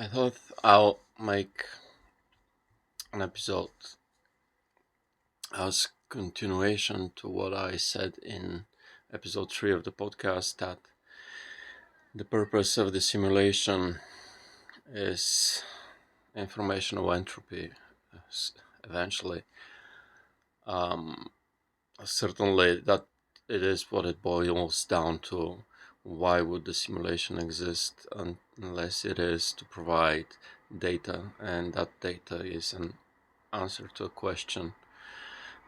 I thought I'll make an episode as continuation to what I said in episode 3 of the podcast, that the purpose of the simulation is informational entropy eventually. Certainly that it is what it boils down to. Why would the simulation exist unless it is to provide data, and that data is an answer to a question,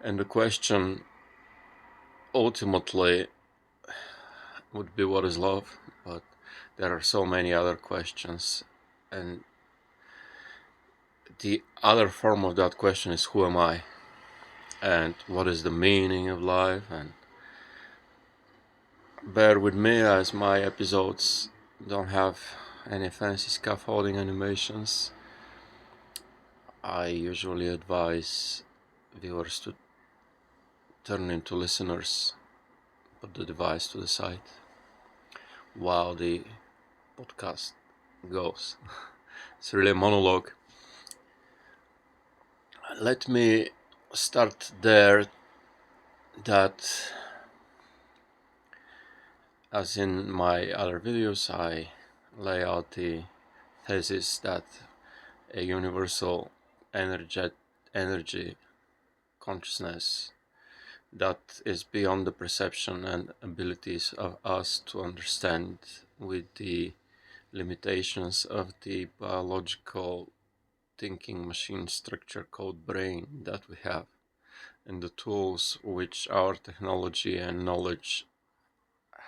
and the question ultimately would be what is love, but there are so many other questions, and the other form of that question is who am I, and what is the meaning of life. And bear with me as my episodes don't have any fancy scaffolding animations. I usually advise viewers to turn into listeners, put the device to the side while the podcast goes. It's really a monologue. Let me start there, that as in my other videos I lay out the thesis that a universal energy consciousness that is beyond the perception and abilities of us to understand, with the limitations of the biological thinking machine structure called brain that we have, and the tools which our technology and knowledge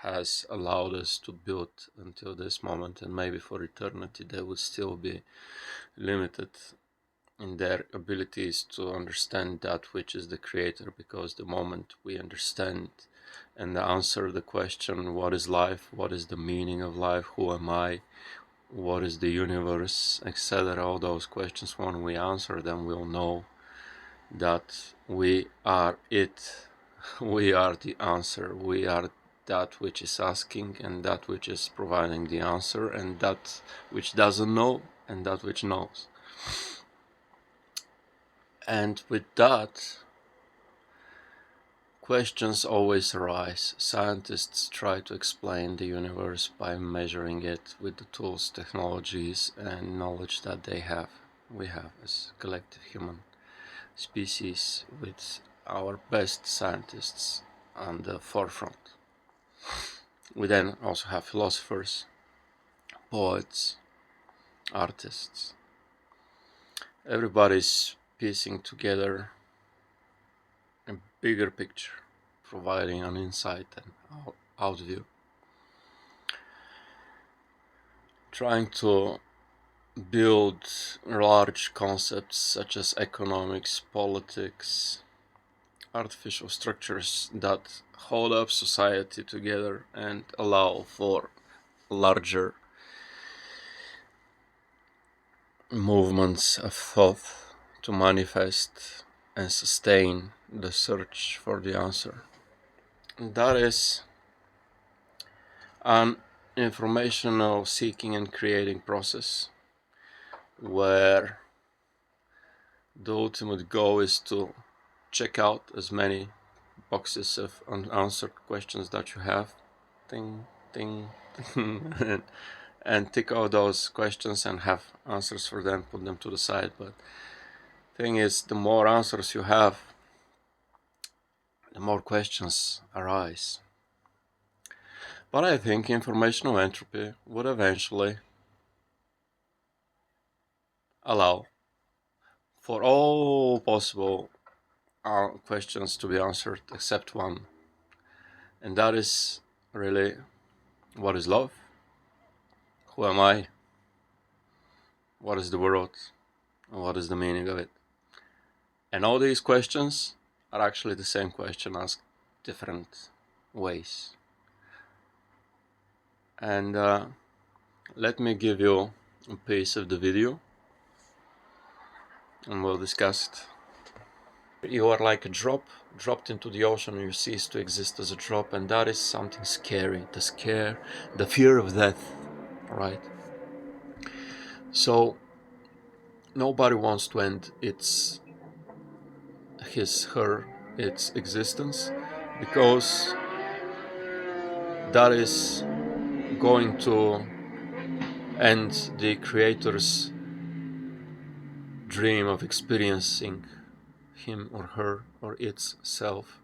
has allowed us to build until this moment, and maybe for eternity they will still be limited in their abilities to understand that which is the creator, because the moment we understand and answer the question, what is life, what is the meaning of life, who am I, what is the universe, etc., all those questions, when we answer them, we'll know that we are it. We are the answer. We are that which is asking, and that which is providing the answer, and that which doesn't know, and that which knows. And with that, questions always arise. Scientists try to explain the universe by measuring it with the tools, technologies, and knowledge that we have as collective human species, with our best scientists on the forefront. We then also have philosophers, poets, artists. Everybody's piecing together a bigger picture, providing an insight and outview, trying to build large concepts such as economics, politics, artificial structures that hold up society together and allow for larger movements of thought to manifest and sustain the search for the answer. And that is an informational seeking and creating process, where the ultimate goal is to check out as many boxes of unanswered questions that you have, ting, ting, ting, and tick out those questions and have answers for them, put them to the side. But thing is, the more answers you have, the more questions arise. But I think informational entropy would eventually allow for all possible questions to be answered except one, and that is really, what is love? Who am I? What is the world? And what is the meaning of it? And all these questions are actually the same question asked different ways. And let me give you a piece of the video and we'll discuss it. You are like a drop dropped into the ocean, and you cease to exist as a drop, and that is something scary. The fear of death, right? So nobody wants to end its existence, because that is going to end the creator's dream of experiencing him or her or its self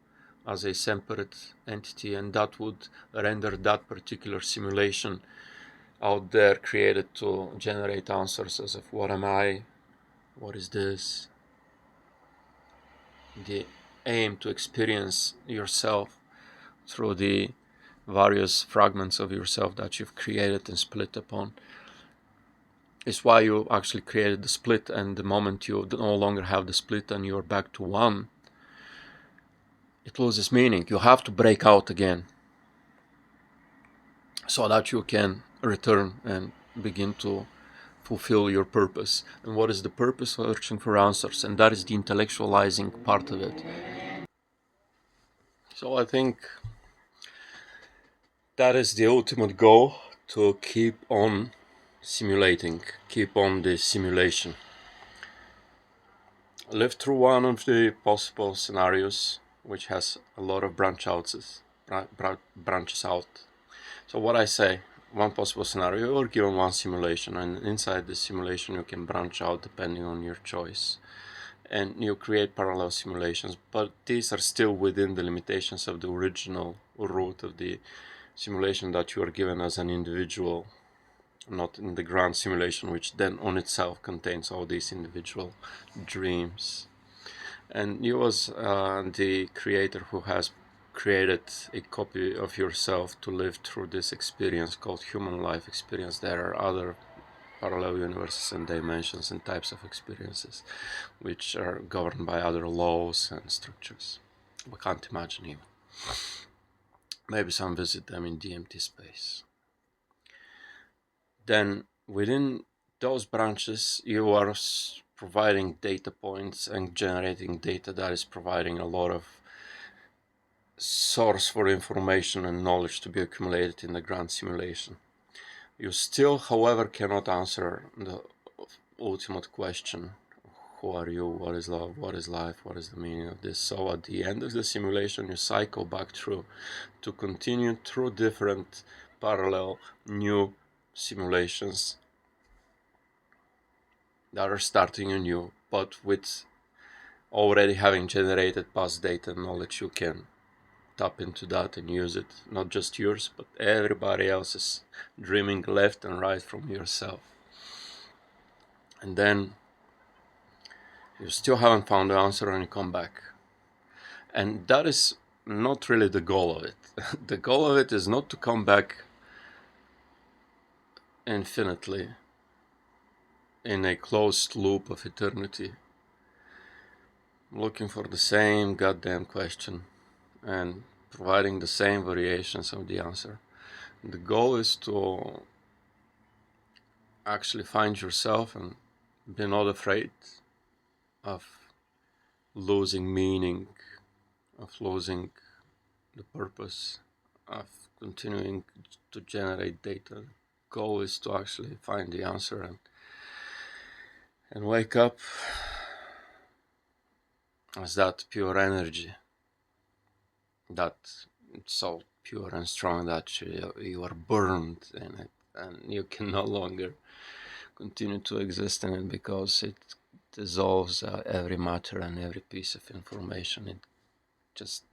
as a separate entity, and that would render that particular simulation out there created to generate answers as of what am I, what is this, the aim to experience yourself through the various fragments of yourself that you've created and split upon, is why you actually created the split. And the moment you no longer have the split and you're back to one, it loses meaning. You have to break out again so that you can return and begin to fulfill your purpose. And what is the purpose? Searching for answers, and that is the intellectualizing part of it. So I think that is the ultimate goal, to keep on simulating, keep on the simulation. Live through one of the possible scenarios, which has a lot of branches out. So what I say, one possible scenario, or given one simulation, and inside the simulation you can branch out depending on your choice. And you create parallel simulations, but these are still within the limitations of the original root of the simulation that you are given as an individual, not in the grand simulation, which then on itself contains all these individual dreams. And you as the creator who has created a copy of yourself to live through this experience called human life experience. There are other parallel universes and dimensions and types of experiences which are governed by other laws and structures we can't imagine even. Maybe some visit them in DMT space. Then within those branches you are providing data points and generating data that is providing a lot of source for information and knowledge to be accumulated in the grand simulation. You still, however, cannot answer the ultimate question: who are you, what is love, what is life, what is the meaning of this? So at the end of the simulation you cycle back through to continue through different parallel new simulations that are starting anew, but with already having generated past data knowledge. You can tap into that and use it, not just yours, but everybody else's dreaming left and right from yourself. And then you still haven't found the answer and you come back. And that is not really the goal of it. The goal of it is not to come back infinitely in a closed loop of eternity, looking for the same goddamn question and providing the same variations of the answer. The goal is to actually find yourself and be not afraid of losing meaning, of losing the purpose, of continuing to generate data. The goal is to actually find the answer and wake up as that pure energy, that it's so pure and strong that you are burned in it and you can no longer continue to exist in it, because it dissolves every matter and every piece of information. It just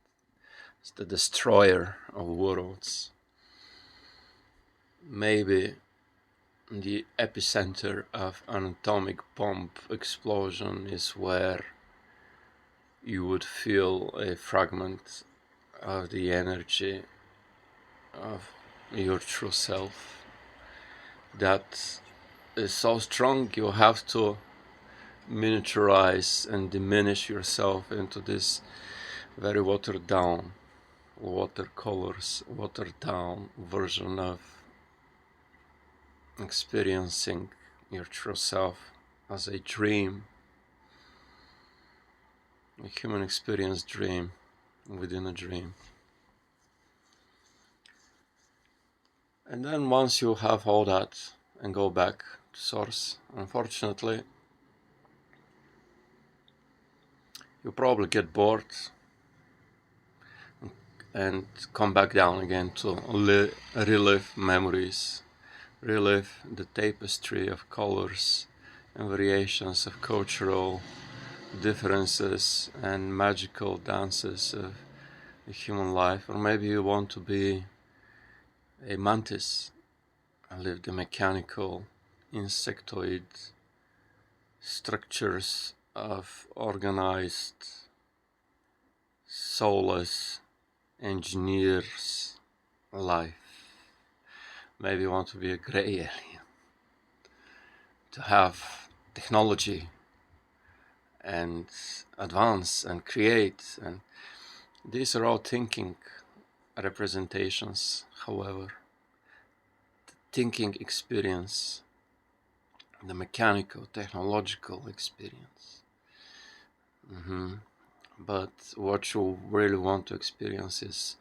is the destroyer of worlds. Maybe the epicenter of an atomic bomb explosion is where you would feel a fragment of the energy of your true self that is so strong you have to miniaturize and diminish yourself into this very watered down, watered down version of experiencing your true self as a dream, a human experience dream within a dream. And then once you have all that and go back source. Unfortunately, you probably get bored and come back down again to relive memories, relive the tapestry of colors and variations of cultural differences and magical dances of human life. Or maybe you want to be a mantis and live the mechanical insectoid structures of organized soulless engineers life. Maybe you want to be a grey alien, to have technology and advance and create, and these are all thinking representations. However, the thinking experience, the mechanical technological experience, but what you really want to experience is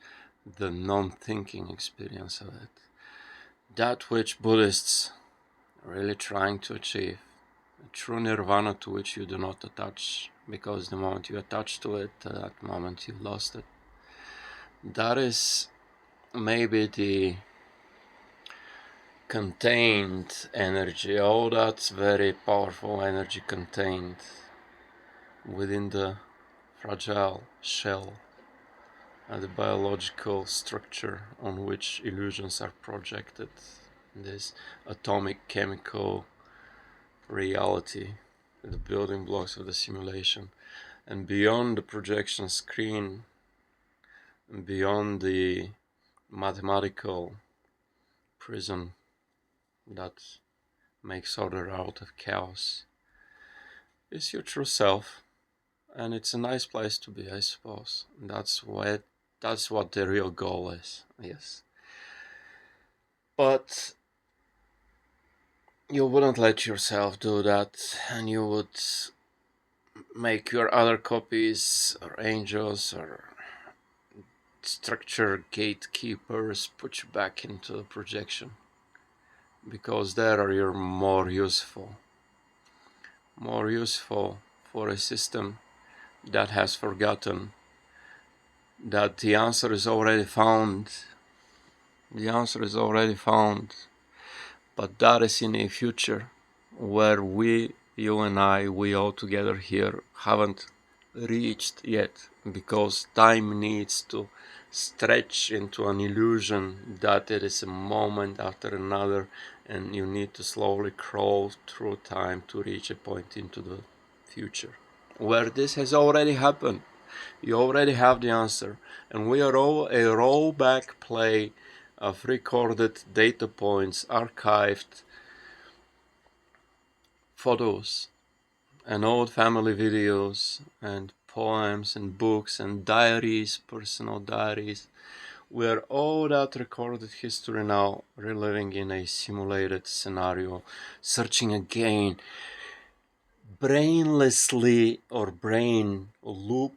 the non-thinking experience of it, that which Buddhists are really trying to achieve, a true nirvana to which you do not attach, because the moment you attach to it, at that moment you lost it. That is maybe the contained energy, oh, that's very powerful energy contained within the fragile shell and the biological structure on which illusions are projected, this atomic chemical reality, the building blocks of the simulation. And beyond the projection screen, and beyond the mathematical prison that makes order out of chaos, is your true self. And it's a nice place to be, I suppose. That's what the real goal is, yes. But you wouldn't let yourself do that, and you would make your other copies or angels or structure gatekeepers put you back into the projection, because there are you more useful for a system that has forgotten that the answer is already found. The answer is already found, but that is in a future where we, you and I, we all together here haven't reached yet, because time needs to stretch into an illusion that it is a moment after another, and you need to slowly crawl through time to reach a point into the future where this has already happened. You already have the answer, and we are all a rollback play of recorded data points, archived photos and old family videos and poems and books and diaries, personal diaries. We are all that recorded history now reliving in a simulated scenario, searching again brainlessly or brain looplessly.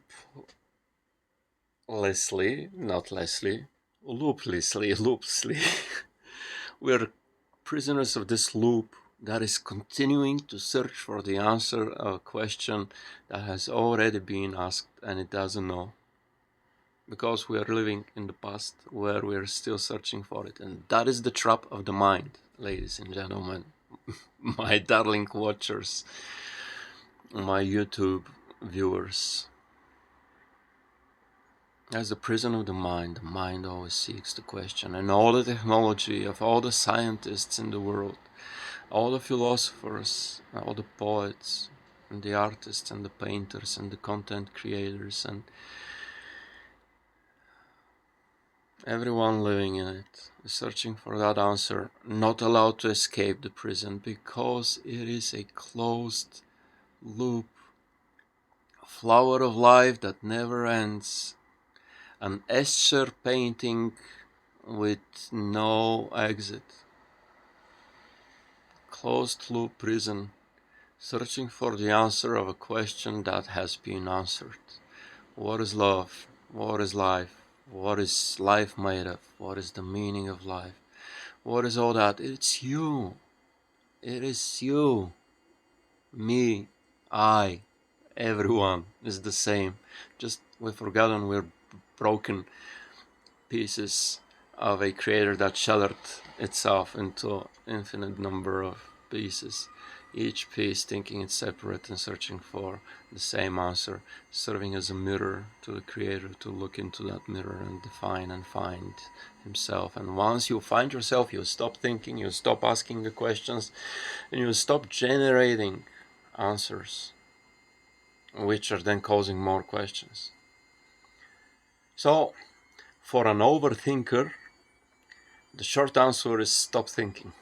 We're prisoners of this loop that is continuing to search for the answer of a question that has already been asked and it doesn't know. Because we are living in the past where we are still searching for it. And that is the trap of the mind, ladies and gentlemen, my darling watchers, my YouTube viewers. As the prison of the mind always seeks the question, and all the technology of all the scientists in the world, all the philosophers, all the poets, and the artists, and the painters, and the content creators, and everyone living in it, is searching for that answer, not allowed to escape the prison, because it is a closed loop, a flower of life that never ends, an Escher painting with no exit. Closed loop prison, searching for the answer of a question that has been answered. What is love? What is life? What is life made of? What is the meaning of life? What is all that? It's you. It is you, me, I, everyone is the same. Just we've forgotten we're broken pieces of a creator that shattered itself into infinite number of pieces, each piece thinking it's separate and searching for the same answer, serving as a mirror to the creator to look into that mirror and define and find himself. And once you find yourself, you stop thinking, you stop asking the questions, and you stop generating answers, which are then causing more questions. So, for an overthinker, the short answer is stop thinking.